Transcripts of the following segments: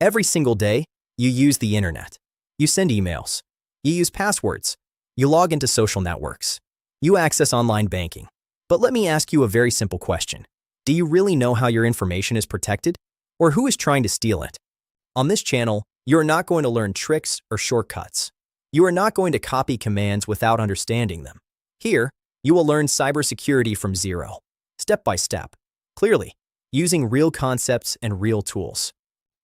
Every single day, you use the internet. You send emails. You use passwords. You log into social networks. You access online banking. But let me ask you a very simple question. Do you really know how your information is protected? Or who is trying to steal it? On this channel, you are not going to learn tricks or shortcuts. You are not going to copy commands without understanding them. Here, you will learn cybersecurity from zero, step by step, clearly, using real concepts and real tools.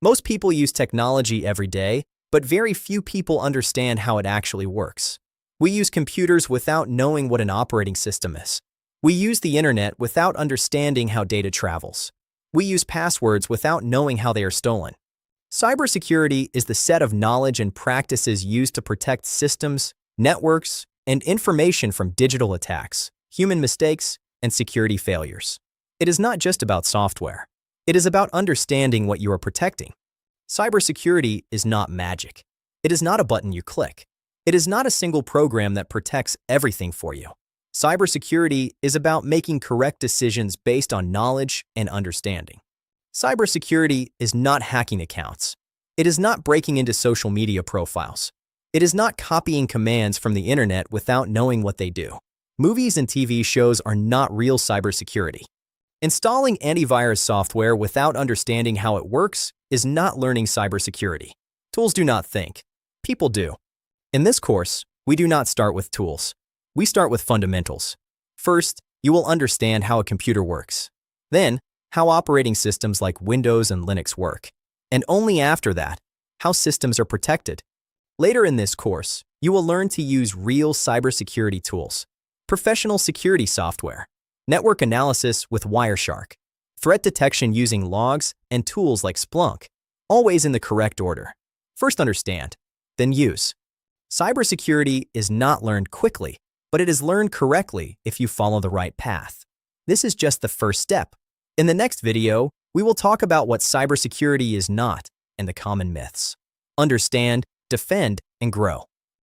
Most people use technology every day, but very few people understand how it actually works. We use computers without knowing what an operating system is. We use the internet without understanding how data travels. We use passwords without knowing how they are stolen. Cybersecurity is the set of knowledge and practices used to protect systems, networks, and information from digital attacks, human mistakes, and security failures. It is not just about software. It is about understanding what you are protecting. Cybersecurity is not magic. It is not a button you click. It is not a single program that protects everything for you. Cybersecurity is about making correct decisions based on knowledge and understanding. Cybersecurity is not hacking accounts. It is not breaking into social media profiles. It is not copying commands from the internet without knowing what they do. Movies and TV shows are not real cybersecurity. Installing antivirus software without understanding how it works is not learning cybersecurity. Tools do not think. People do. In this course, we do not start with tools. We start with fundamentals. First, you will understand how a computer works. Then, how operating systems like Windows and Linux work. And only after that, how systems are protected. Later in this course, you will learn to use real cybersecurity tools, professional security software, network analysis with Wireshark, threat detection using logs and tools like Splunk, always in the correct order. First understand, then use. Cybersecurity is not learned quickly, but it is learned correctly if you follow the right path. This is just the first step. In the next video, we will talk about what cybersecurity is not and the common myths. Understand, defend, and grow.